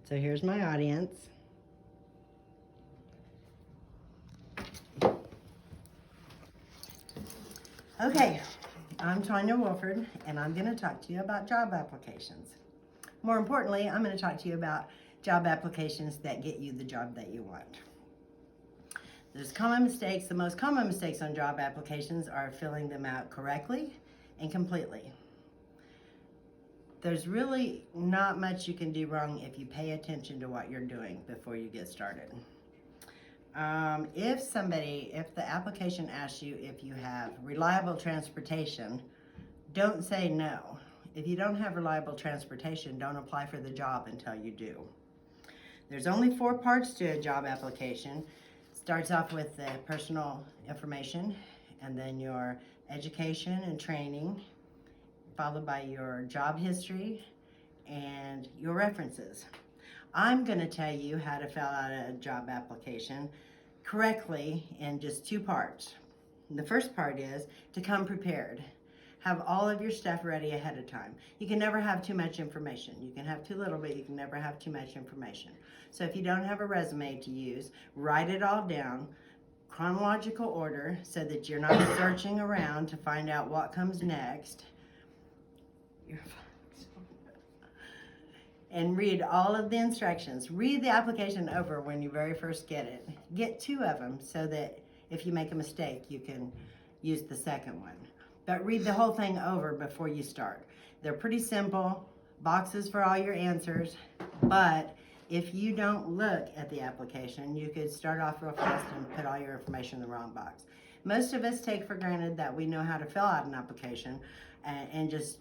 So here's my audience. Okay, I'm Tanya Wolford, and I'm going to talk to you about job applications. More importantly, I'm going to talk to you about job applications that get you the job that you want. There's common mistakes. The most common mistakes on job applications are filling them out correctly and completely. There's really not much you can do wrong if you pay attention to what you're doing before you get started. If the application asks you if you have reliable transportation, don't say no. If you don't have reliable transportation, don't apply for the job until you do. There's only 4 parts to a job application. It starts off with the personal information, and then your education and training, followed by your job history and your references. I'm going to tell you how to fill out a job application correctly in just 2 parts. The first part is to come prepared. Have all of your stuff ready ahead of time. You can never have too much information. You can have too little, but you can never have too much information. So if you don't have a resume to use, write it all down, chronological order, so that you're not searching around to find out what comes next. And read all of the instructions. Read the application over when you very first get it. Get 2 of them so that if you make a mistake, you can use the second one. But read the whole thing over before you start. They're pretty simple, boxes for all your answers, but if you don't look at the application, you could start off real fast and put all your information in the wrong box. Most of us take for granted that we know how to fill out an application and just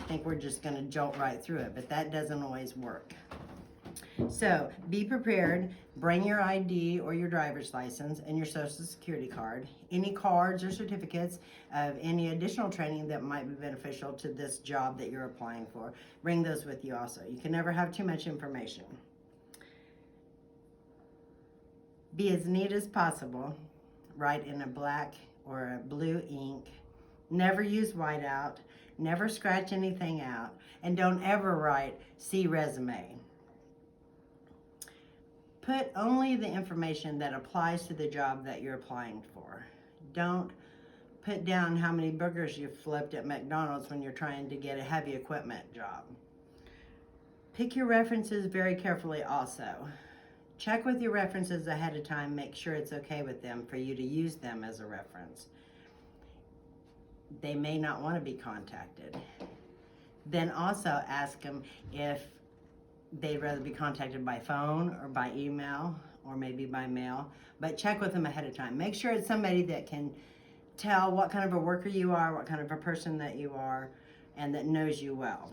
think we're just going to jolt right through it, but that doesn't always work. So be prepared. Bring your ID or your driver's license and your social security card, any cards or certificates of any additional training that might be beneficial to this job that you're applying for. Bring those with you also. You can never have too much information. Be as neat as possible. Write in a black or a blue ink. Never use whiteout. Never scratch anything out. And don't ever write "see resume." Put only the information that applies to the job that you're applying for. Don't put down how many burgers you flipped at McDonald's when you're trying to get a heavy equipment job. Pick your references very carefully also. Check with your references ahead of time. Make sure it's okay with them for you to use them as a reference. They may not want to be contacted. Then also ask them if they'd rather be contacted by phone or by email or maybe by mail, but check with them ahead of time. Make sure it's somebody that can tell what kind of a worker you are, what kind of a person that you are, and that knows you well.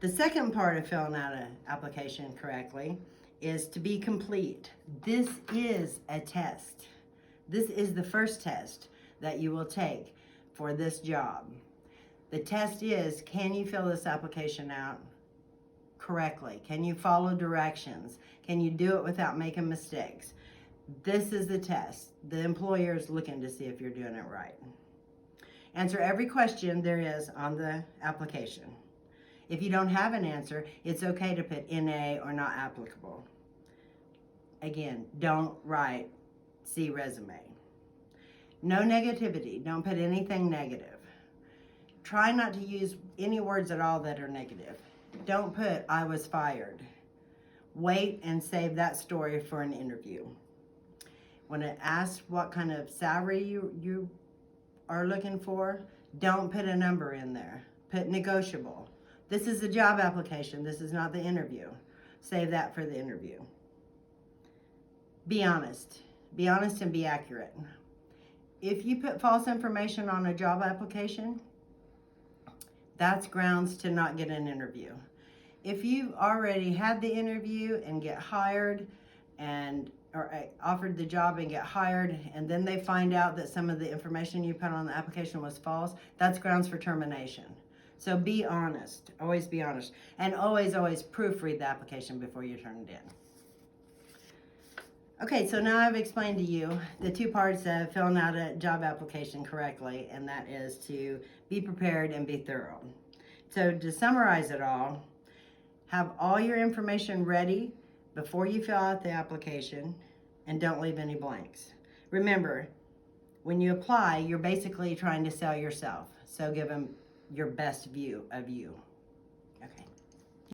The second part of filling out an application correctly is to be complete. This is a test. This is the first test that you will take for this job. The test is, can you fill this application out correctly? Can you follow directions? Can you do it without making mistakes? This is the test. The employer is looking to see if you're doing it right. Answer every question there is on the application. If you don't have an answer, it's okay to put NA or not applicable. Again, don't write "see resume." No negativity. Don't put anything negative. Try not to use any words at all that are negative. Don't put "I was fired." Wait and save that story for an interview. When it asks what kind of salary you are looking for, don't put a number in there. Put negotiable. This is a job application. This is not the interview. Save that for the interview. Be honest. Be honest and be accurate. If you put false information on a job application, that's grounds to not get an interview. If you've already had the interview and get hired or offered the job and get hired, and then they find out that some of the information you put on the application was false, that's grounds for termination. So be honest. Always be honest. And always proofread the application before you turn it in. Okay, so now I've explained to you the 2 parts of filling out a job application correctly, and that is to be prepared and be thorough. So to summarize it all, Have all your information ready before you fill out the application, and don't leave any blanks. Remember, when you apply, you're basically trying to sell yourself. So give them your best view of you. Okay.